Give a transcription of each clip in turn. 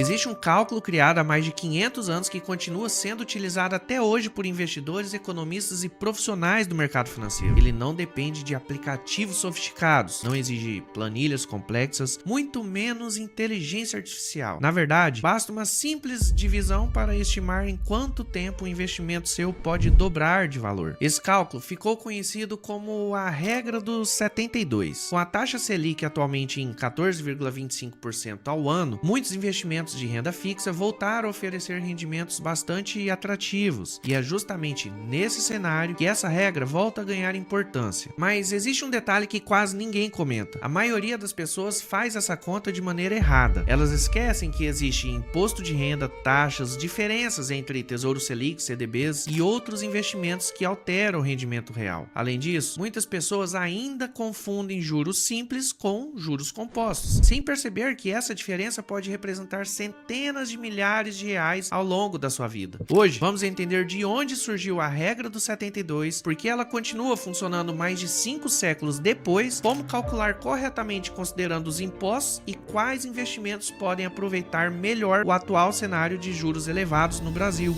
Existe um cálculo criado há mais de 500 anos que continua sendo utilizado até hoje por investidores, economistas e profissionais do mercado financeiro. Ele não depende de aplicativos sofisticados, não exige planilhas complexas, muito menos inteligência artificial. Na verdade, basta uma simples divisão para estimar em quanto tempo o investimento seu pode dobrar de valor. Esse cálculo ficou conhecido como a regra dos 72. Com a taxa Selic atualmente em 14,25% ao ano, muitos investimentos de renda fixa voltaram a oferecer rendimentos bastante atrativos, e é justamente nesse cenário que essa regra volta a ganhar importância. Mas existe um detalhe que quase ninguém comenta: a maioria das pessoas faz essa conta de maneira errada. Elas esquecem que existe imposto de renda, taxas, diferenças entre Tesouro Selic, CDBs e outros investimentos que alteram o rendimento real. Além disso, muitas pessoas ainda confundem juros simples com juros compostos, sem perceber que essa diferença pode representar centenas de milhares de reais ao longo da sua vida. Hoje, vamos entender de onde surgiu a regra dos 72, por que ela continua funcionando mais de 5 séculos depois, como calcular corretamente considerando os impostos e quais investimentos podem aproveitar melhor o atual cenário de juros elevados no Brasil.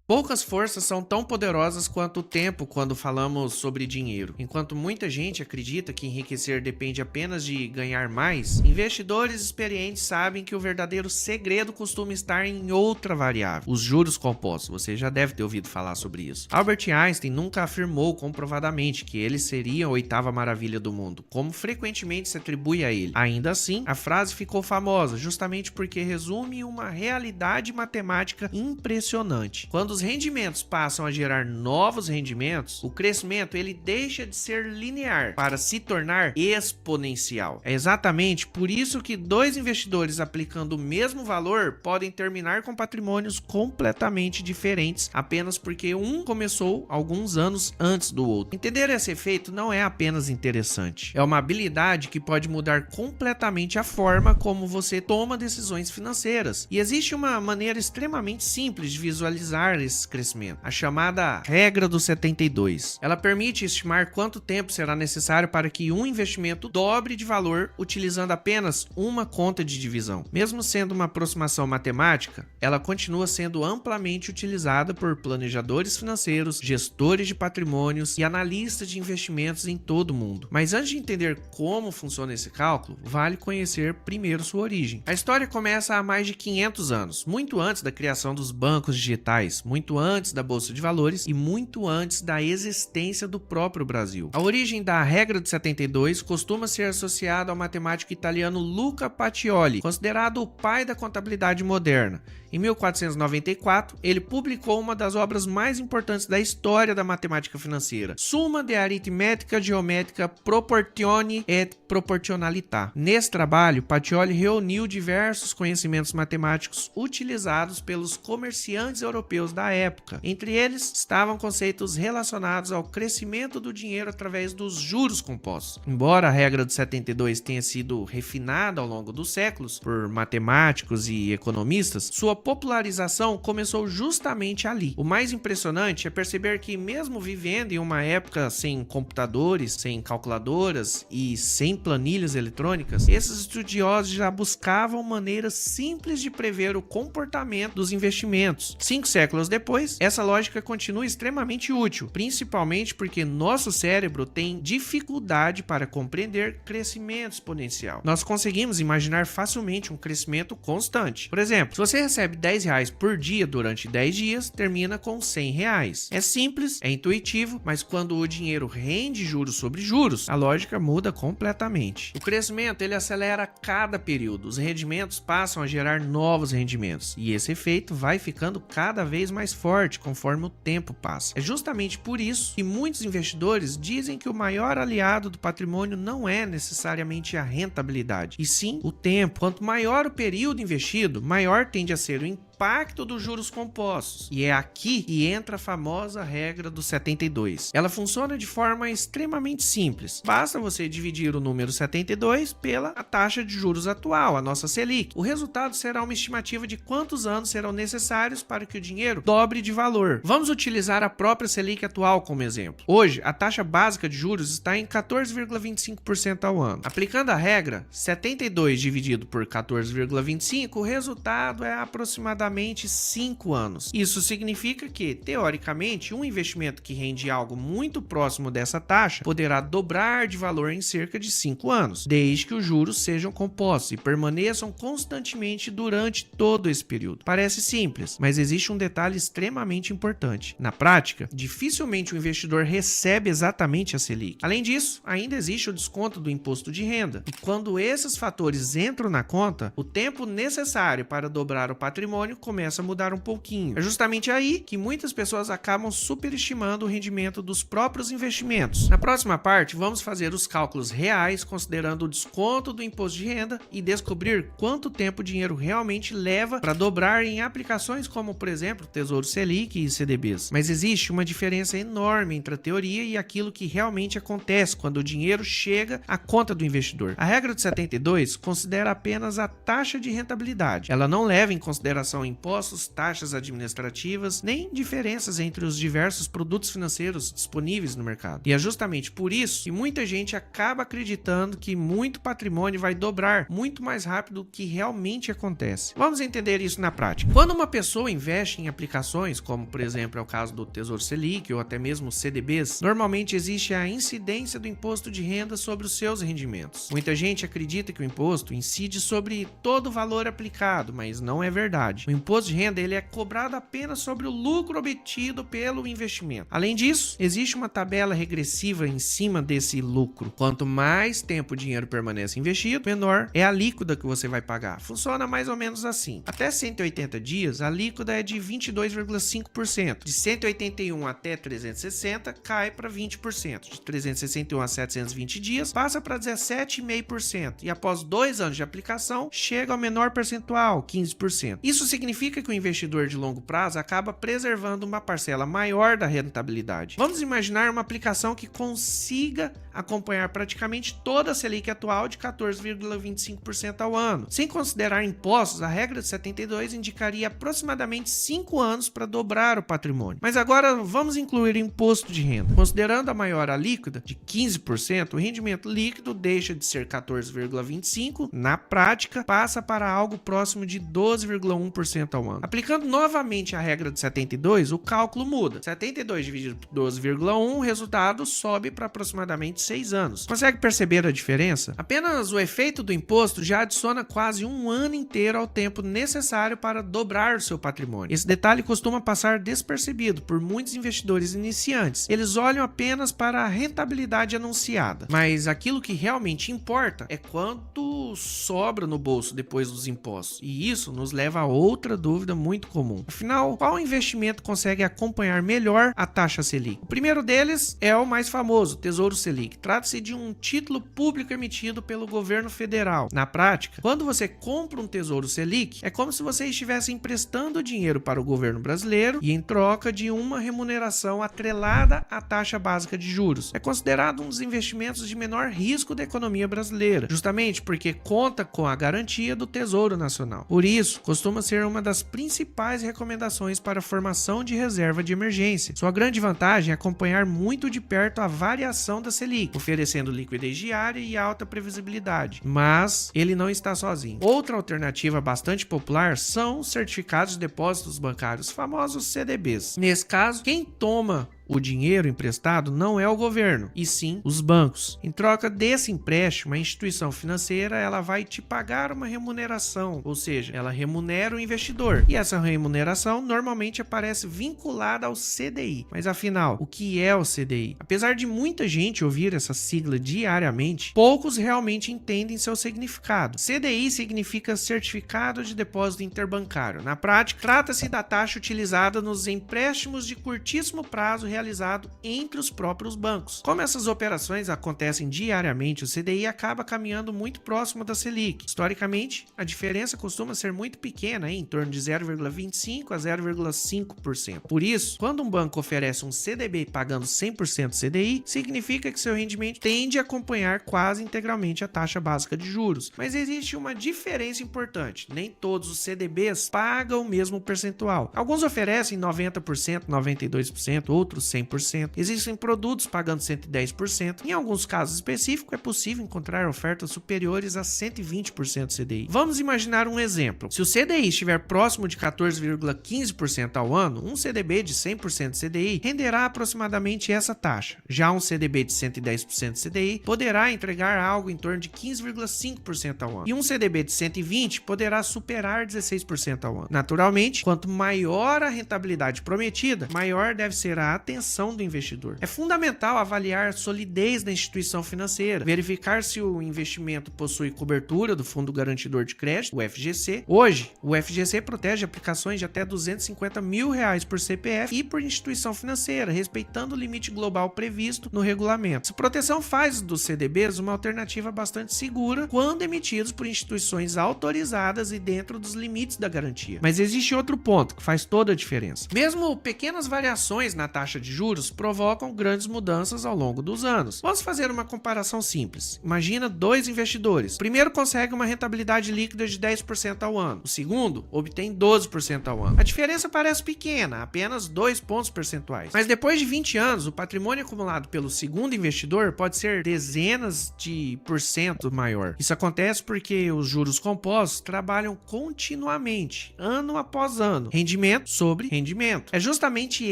Poucas forças são tão poderosas quanto o tempo quando falamos sobre dinheiro. Enquanto muita gente acredita que enriquecer depende apenas de ganhar mais, investidores experientes sabem que o verdadeiro segredo costuma estar em outra variável: os juros compostos. Você já deve ter ouvido falar sobre isso. Albert Einstein nunca afirmou comprovadamente que ele seria a oitava maravilha do mundo, como frequentemente se atribui a ele. Ainda assim, a frase ficou famosa justamente porque resume uma realidade matemática impressionante. Quando os rendimentos passam a gerar novos rendimentos, o crescimento ele deixa de ser linear para se tornar exponencial. É exatamente por isso que dois investidores aplicando o mesmo valor podem terminar com patrimônios completamente diferentes apenas porque um começou alguns anos antes do outro. Entender esse efeito não é apenas interessante, é uma habilidade que pode mudar completamente a forma como você toma decisões financeiras. E existe uma maneira extremamente simples de visualizar esse crescimento: a chamada regra dos 72. Ela permite estimar quanto tempo será necessário para que um investimento dobre de valor utilizando apenas uma conta de divisão. Mesmo sendo uma aproximação matemática, ela continua sendo amplamente utilizada por planejadores financeiros, gestores de patrimônios e analistas de investimentos em todo o mundo. Mas antes de entender como funciona esse cálculo, vale conhecer primeiro sua origem. A história começa há mais de 500 anos, muito antes da criação dos bancos digitais, muito antes da Bolsa de Valores e muito antes da existência do próprio Brasil. A origem da regra de 72 costuma ser associada ao matemático italiano Luca Pacioli, considerado o pai da contabilidade moderna. Em 1494, ele publicou uma das obras mais importantes da história da matemática financeira, Summa de Aritmetica Geometrica Proportioni et Proportionalità. Nesse trabalho, Pacioli reuniu diversos conhecimentos matemáticos utilizados pelos comerciantes europeus da época. Entre eles estavam conceitos relacionados ao crescimento do dinheiro através dos juros compostos. Embora a regra de 72 tenha sido refinada ao longo dos séculos por matemáticos e economistas, sua popularização começou justamente ali. O mais impressionante é perceber que, mesmo vivendo em uma época sem computadores, sem calculadoras e sem planilhas eletrônicas, esses estudiosos já buscavam maneiras simples de prever o comportamento dos investimentos. 5 séculos depois, essa lógica continua extremamente útil, principalmente porque nosso cérebro tem dificuldade para compreender crescimento exponencial. Nós conseguimos imaginar facilmente um crescimento constante. Por exemplo, se você recebe R$10 por dia durante 10 dias, termina com R$100. É simples, é intuitivo, mas quando o dinheiro rende juros sobre juros, a lógica muda completamente. O crescimento ele acelera a cada período, os rendimentos passam a gerar novos rendimentos, e esse efeito vai ficando cada vez mais forte conforme o tempo passa. É justamente por isso que muitos investidores dizem que o maior aliado do patrimônio não é necessariamente a rentabilidade, e sim o tempo. Quanto maior o período investido, maior tende a ser o impacto dos juros compostos. E é aqui que entra a famosa regra do 72. Ela funciona de forma extremamente simples. Basta você dividir o número 72 pela taxa de juros atual, a nossa Selic. O resultado será uma estimativa de quantos anos serão necessários para que o dinheiro dobre de valor. Vamos utilizar a própria Selic atual como exemplo. Hoje, a taxa básica de juros está em 14,25% ao ano. Aplicando a regra 72 dividido por 14,25, o resultado é aproximadamente 5 anos. Isso significa que, teoricamente, um investimento que rende algo muito próximo dessa taxa poderá dobrar de valor em cerca de 5 anos, desde que os juros sejam compostos e permaneçam constantemente durante todo esse período. Parece simples, mas existe um detalhe extremamente importante. Na prática, dificilmente o investidor recebe exatamente a Selic. Além disso, ainda existe o desconto do imposto de renda. E quando esses fatores entram na conta, o tempo necessário para dobrar o patrimônio começa a mudar um pouquinho. É justamente aí que muitas pessoas acabam superestimando o rendimento dos próprios investimentos. Na próxima parte, vamos fazer os cálculos reais considerando o desconto do imposto de renda e descobrir quanto tempo o dinheiro realmente leva para dobrar em aplicações como, por exemplo, Tesouro Selic e CDBs. Mas existe uma diferença enorme entre a teoria e aquilo que realmente acontece quando o dinheiro chega à conta do investidor. A regra de 72 considera apenas a taxa de rentabilidade. Ela não leva em consideração impostos, taxas administrativas, nem diferenças entre os diversos produtos financeiros disponíveis no mercado. E é justamente por isso que muita gente acaba acreditando que muito patrimônio vai dobrar muito mais rápido do que realmente acontece. Vamos entender isso na prática. Quando uma pessoa investe em aplicações, como por exemplo é o caso do Tesouro Selic ou até mesmo CDBs, normalmente existe a incidência do imposto de renda sobre os seus rendimentos. Muita gente acredita que o imposto incide sobre todo o valor aplicado, mas não é verdade. O imposto de renda ele é cobrado apenas sobre o lucro obtido pelo investimento. Além disso, existe uma tabela regressiva em cima desse lucro. Quanto mais tempo o dinheiro permanece investido, menor é a alíquota que você vai pagar. Funciona mais ou menos assim. Até 180 dias, a alíquota é de 22,5%. De 181 até 360, cai para 20%. De 361 a 720 dias, passa para 17,5%. E após 2 anos de aplicação, chega ao menor percentual, 15%. Isso significa que o investidor de longo prazo acaba preservando uma parcela maior da rentabilidade. Vamos imaginar uma aplicação que consiga acompanhar praticamente toda a Selic atual de 14,25% ao ano. Sem considerar impostos, a regra de 72 indicaria aproximadamente 5 anos para dobrar o patrimônio. Mas agora vamos incluir imposto de renda. Considerando a maior alíquota de 15%, o rendimento líquido deixa de ser 14,25%, na prática passa para algo próximo de 12,1% ao ano. Aplicando novamente a regra de 72, o cálculo muda. 72 dividido por 12,1, o resultado sobe para aproximadamente 6 anos. Consegue perceber a diferença? Apenas o efeito do imposto já adiciona quase um ano inteiro ao tempo necessário para dobrar o seu patrimônio. Esse detalhe costuma passar despercebido por muitos investidores iniciantes. Eles olham apenas para a rentabilidade anunciada, mas aquilo que realmente importa é quanto sobra no bolso depois dos impostos. E isso nos leva a outra dúvida muito comum. Afinal, qual investimento consegue acompanhar melhor a taxa Selic? O primeiro deles é o mais famoso, o Tesouro Selic. Trata-se de um título público emitido pelo governo federal. Na prática, quando você compra um Tesouro Selic, é como se você estivesse emprestando dinheiro para o governo brasileiro e em troca de uma remuneração atrelada à taxa básica de juros. É considerado um dos investimentos de menor risco da economia brasileira, justamente porque conta com a garantia do Tesouro Nacional. Por isso, costuma ser uma das principais recomendações para a formação de reserva de emergência. Sua grande vantagem é acompanhar muito de perto a variação da Selic, oferecendo liquidez diária e alta previsibilidade. Mas ele não está sozinho. Outra alternativa bastante popular são os certificados de depósitos bancários, famosos CDBs. Nesse caso, quem toma o dinheiro emprestado não é o governo, e sim os bancos. Em troca desse empréstimo, a instituição financeira ela vai te pagar uma remuneração, ou seja, ela remunera o investidor. E essa remuneração normalmente aparece vinculada ao CDI. Mas afinal, o que é o CDI? Apesar de muita gente ouvir essa sigla diariamente, poucos realmente entendem seu significado. CDI significa Certificado de Depósito Interbancário. Na prática, trata-se da taxa utilizada nos empréstimos de curtíssimo prazo realizado entre os próprios bancos. Como essas operações acontecem diariamente, o CDI acaba caminhando muito próximo da Selic. Historicamente, a diferença costuma ser muito pequena, em torno de 0,25% a 0,5%. Por isso, quando um banco oferece um CDB pagando 100% CDI, significa que seu rendimento tende a acompanhar quase integralmente a taxa básica de juros. Mas existe uma diferença importante: nem todos os CDBs pagam o mesmo percentual. Alguns oferecem 90%, 92%, outros 100%. Existem produtos pagando 110%. Em alguns casos específicos, é possível encontrar ofertas superiores a 120% CDI. Vamos imaginar um exemplo. Se o CDI estiver próximo de 14,15% ao ano, um CDB de 100% CDI renderá aproximadamente essa taxa. Já um CDB de 110% CDI poderá entregar algo em torno de 15,5% ao ano. E um CDB de 120% poderá superar 16% ao ano. Naturalmente, quanto maior a rentabilidade prometida, maior deve ser a atenção do investidor. É fundamental avaliar a solidez da instituição financeira, verificar se o investimento possui cobertura do Fundo Garantidor de Crédito, o FGC. Hoje, o FGC protege aplicações de até R$250 mil por CPF e por instituição financeira, respeitando o limite global previsto no regulamento. Essa proteção faz dos CDBs uma alternativa bastante segura quando emitidos por instituições autorizadas e dentro dos limites da garantia. Mas existe outro ponto que faz toda a diferença. Mesmo pequenas variações na taxa de juros provocam grandes mudanças ao longo dos anos. Vamos fazer uma comparação simples. Imagina dois investidores. O primeiro consegue uma rentabilidade líquida de 10% ao ano. O segundo obtém 12% ao ano. A diferença parece pequena, apenas 2 pontos percentuais. Mas depois de 20 anos, o patrimônio acumulado pelo segundo investidor pode ser dezenas de % maior. Isso acontece porque os juros compostos trabalham continuamente, ano após ano, rendimento sobre rendimento. É justamente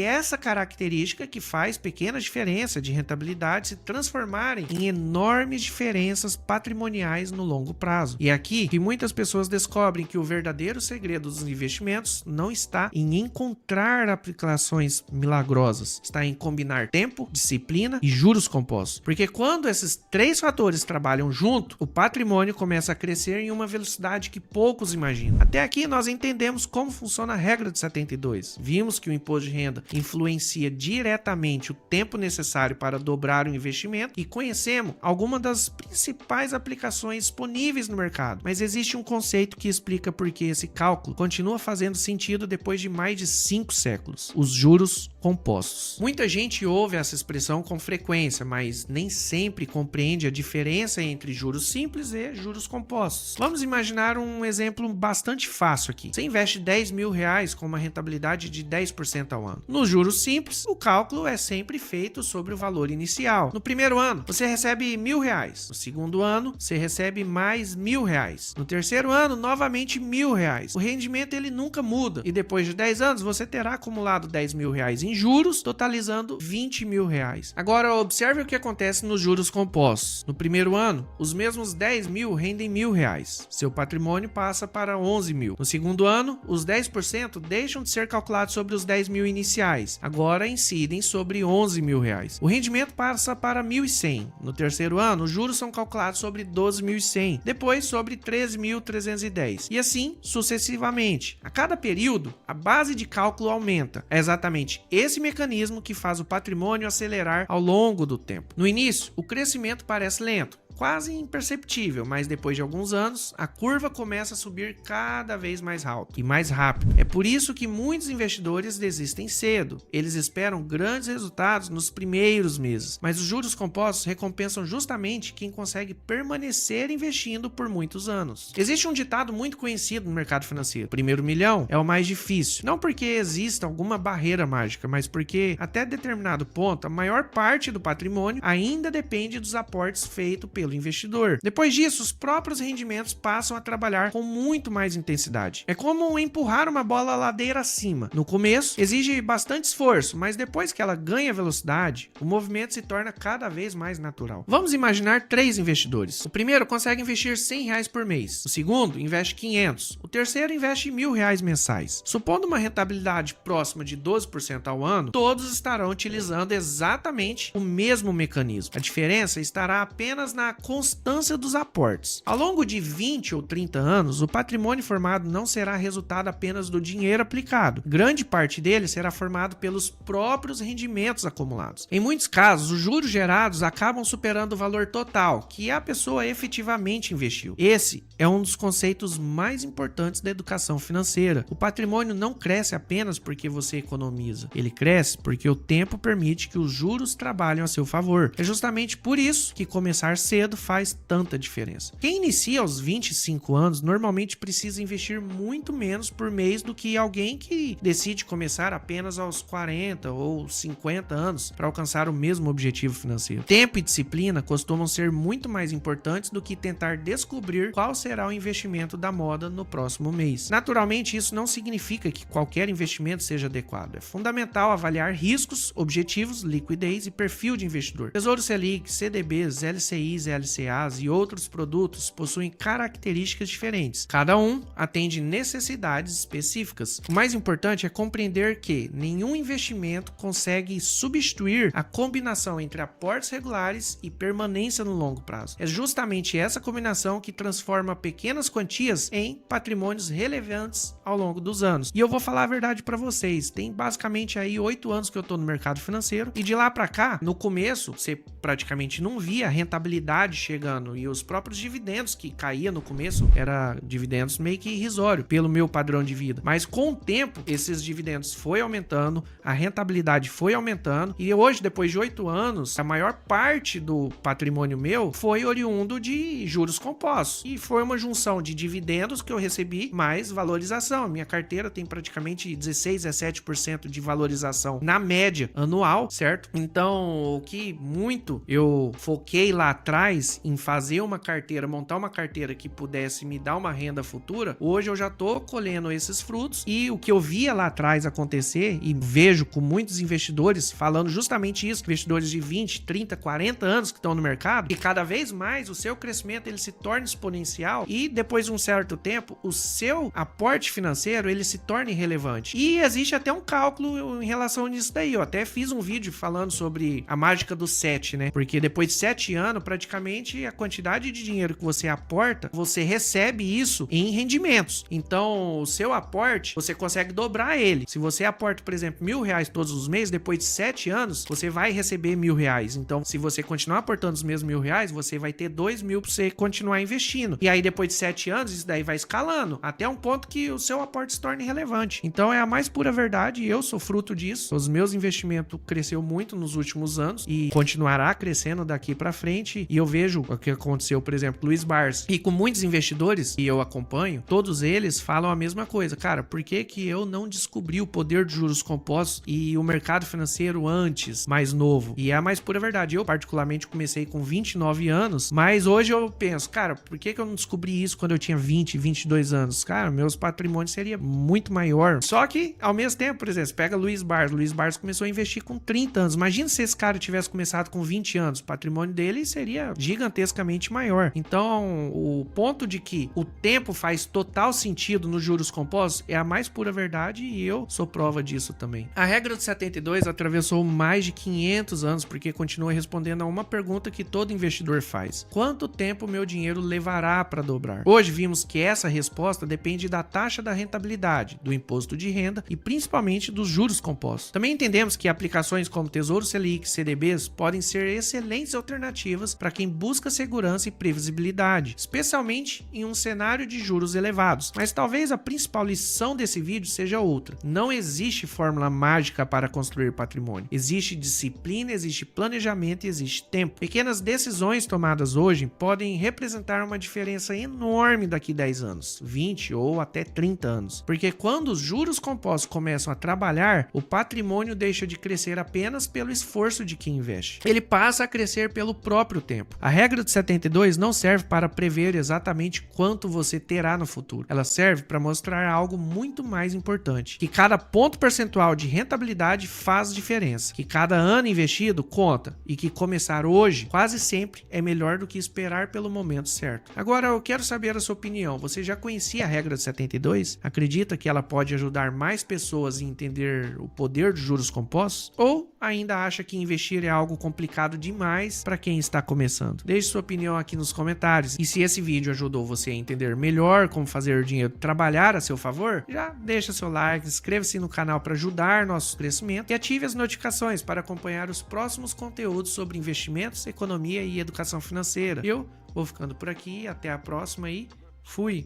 essa característica que faz pequena diferença de rentabilidade se transformarem em enormes diferenças patrimoniais no longo prazo. E é aqui que muitas pessoas descobrem que o verdadeiro segredo dos investimentos não está em encontrar aplicações milagrosas, está em combinar tempo, disciplina e juros compostos. Porque quando esses três fatores trabalham junto, o patrimônio começa a crescer em uma velocidade que poucos imaginam. Até aqui nós entendemos como funciona a regra de 72. Vimos que o imposto de renda influencia diretamente o tempo necessário para dobrar o investimento e conhecemos algumas das principais aplicações disponíveis no mercado. Mas existe um conceito que explica por que esse cálculo continua fazendo sentido depois de mais de 5 séculos: os juros compostos. Muita gente ouve essa expressão com frequência, mas nem sempre compreende a diferença entre juros simples e juros compostos. Vamos imaginar um exemplo bastante fácil aqui. Você investe R$10 mil com uma rentabilidade de 10% ao ano. Nos juros simples, o cálculo é sempre feito sobre o valor inicial. No primeiro ano, você recebe R$1.000. No segundo ano, você recebe mais R$1.000. No terceiro ano, novamente R$1.000. O rendimento ele nunca muda. E depois de 10 anos, você terá acumulado R$10 mil em juros, totalizando R$20 mil. Agora, observe o que acontece nos juros compostos. No primeiro ano, os mesmos 10 mil rendem R$1.000. Seu patrimônio passa para 11 mil. No segundo ano, os 10% deixam de ser calculados sobre os 10 mil iniciais. Agora incidem sobre 11 mil reais. O rendimento passa para 1.100. No terceiro ano, os juros são calculados sobre 12.100. Depois sobre 13.310. E assim sucessivamente. A cada período, a base de cálculo aumenta. É exatamente esse mecanismo que faz o patrimônio acelerar ao longo do tempo. No início, o crescimento parece lento, quase imperceptível, mas depois de alguns anos, a curva começa a subir cada vez mais alto e mais rápido. É por isso que muitos investidores desistem cedo. Eles esperam grandes resultados nos primeiros meses, mas os juros compostos recompensam justamente quem consegue permanecer investindo por muitos anos. Existe um ditado muito conhecido no mercado financeiro: o primeiro milhão é o mais difícil. Não porque exista alguma barreira mágica, mas porque até determinado ponto, a maior parte do patrimônio ainda depende dos aportes feitos pelo investidor. Depois disso, os próprios rendimentos passam a trabalhar com muito mais intensidade. É como empurrar uma bola ladeira acima. No começo, exige bastante esforço, mas depois que ela ganha velocidade, o movimento se torna cada vez mais natural. Vamos imaginar 3 investidores. O primeiro consegue investir R$100 por mês. O segundo investe 500. O terceiro investe R$1.000 mensais. Supondo uma rentabilidade próxima de 12% ao ano, todos estarão utilizando exatamente o mesmo mecanismo. A diferença estará apenas na constância dos aportes. Ao longo de 20 ou 30 anos, o patrimônio formado não será resultado apenas do dinheiro aplicado. Grande parte dele será formado pelos próprios rendimentos acumulados. Em muitos casos, os juros gerados acabam superando o valor total que a pessoa efetivamente investiu. Esse é um dos conceitos mais importantes da educação financeira. O patrimônio não cresce apenas porque você economiza. Ele cresce porque o tempo permite que os juros trabalhem a seu favor. É justamente por isso que começar cedo faz tanta diferença. Quem inicia aos 25 anos normalmente precisa investir muito menos por mês do que alguém que decide começar apenas aos 40 ou 50 anos para alcançar o mesmo objetivo financeiro. Tempo e disciplina costumam ser muito mais importantes do que tentar descobrir qual será o investimento da moda no próximo mês. Naturalmente, isso não significa que qualquer investimento seja adequado. É fundamental avaliar riscos, objetivos, liquidez e perfil de investidor. Tesouro Selic, CDBs, LCIs, LCAs e outros produtos possuem características diferentes. Cada um atende necessidades específicas. O mais importante é compreender que nenhum investimento consegue substituir a combinação entre aportes regulares e permanência no longo prazo. É justamente essa combinação que transforma pequenas quantias em patrimônios relevantes ao longo dos anos. E eu vou falar a verdade para vocês, tem basicamente aí 8 anos que eu tô no mercado financeiro e de lá para cá, no começo, você praticamente não via a rentabilidade chegando e os próprios dividendos que caía no começo era dividendos meio que irrisório pelo meu padrão de vida. Mas com o tempo, esses dividendos foi aumentando, a rentabilidade foi aumentando e hoje, depois de 8 anos, a maior parte do patrimônio meu foi oriundo de juros compostos e foi uma junção de dividendos que eu recebi mais valorização. Minha carteira tem praticamente 16, 17% de valorização na média anual, certo? Então, o que muito eu foquei lá atrás em fazer uma carteira, montar uma carteira que pudesse me dar uma renda futura, hoje eu já tô colhendo esses frutos e o que eu via lá atrás acontecer e vejo com muitos investidores falando justamente isso, investidores de 20, 30, 40 anos que estão no mercado, e cada vez mais o seu crescimento ele se torna exponencial e depois de um certo tempo o seu aporte financeiro ele se torna irrelevante. E existe até um cálculo em relação nisso daí. Eu até fiz um vídeo falando sobre a mágica do 7, né? Porque depois de 7 anos, praticamente a quantidade de dinheiro que você aporta, você recebe isso em rendimentos. Então, o seu aporte, você consegue dobrar ele. Se você aporta, por exemplo, R$1.000 todos os meses, depois de 7 anos, você vai receber R$1.000. Então, se você continuar aportando os mesmos R$1.000, você vai ter R$2.000 para você continuar investindo. E aí, depois de 7 anos, isso daí vai escalando, até um ponto que o seu aporte se torne relevante. Então, é a mais pura verdade e eu sou fruto disso. Os meus investimentos cresceu muito nos últimos anos e continuará crescendo daqui para frente. E eu vejo o que aconteceu, por exemplo, Luiz Barsi. E com muitos investidores que eu acompanho, todos eles falam a mesma coisa. Cara, por que que eu não descobri o poder de juros compostos e o mercado financeiro antes, mais novo? E é a mais pura verdade. Eu, particularmente, comecei com 29 anos, mas hoje eu penso, cara, por que que eu não descobri isso quando eu tinha 20, 22 anos? Cara, meus patrimônios seria muito maior. Só que, ao mesmo tempo, por exemplo, pega Luiz Barsi. Luiz Barsi começou a investir com 30 anos. Imagina se esse cara tivesse começado com 20 anos. O patrimônio dele seria gigantescamente maior. Então, o ponto de que o tempo faz total sentido nos juros compostos é a mais pura verdade e eu sou prova disso também. A regra de 72 atravessou mais de 500 anos porque continua respondendo a uma pergunta que todo investidor faz. Quanto tempo meu dinheiro levará para dobrar? Hoje vimos que essa resposta depende da taxa da rentabilidade, do imposto de renda e principalmente dos juros compostos. Também entendemos que aplicações como Tesouro Selic, CDBs podem ser excelentes alternativas para quem busca segurança e previsibilidade, especialmente em um cenário de juros elevados. Mas talvez a principal lição desse vídeo seja outra. Não existe fórmula mágica para construir patrimônio. Existe disciplina, existe planejamento e existe tempo. Pequenas decisões tomadas hoje podem representar uma diferença enorme daqui 10 anos, 20 ou até 30 anos. Porque quando os juros compostos começam a trabalhar, o patrimônio deixa de crescer apenas pelo esforço de quem investe. Ele passa a crescer pelo próprio tempo. A regra de 72 não serve para prever exatamente quanto você terá no futuro. Ela serve para mostrar algo muito mais importante, que cada ponto percentual de rentabilidade faz diferença, que cada ano investido conta e que começar hoje quase sempre é melhor do que esperar pelo momento certo. Agora eu quero saber a sua opinião. Você já conhecia a regra de 72? Acredita que ela pode ajudar mais pessoas a entender o poder dos juros compostos? Ou ainda acha que investir é algo complicado demais para quem está começando? Deixe sua opinião aqui nos comentários. E se esse vídeo ajudou você a entender melhor como fazer o dinheiro trabalhar a seu favor, já deixa seu like, inscreva-se no canal para ajudar nosso crescimento e ative as notificações para acompanhar os próximos conteúdos sobre investimentos, economia e educação financeira. Eu vou ficando por aqui, até a próxima e fui!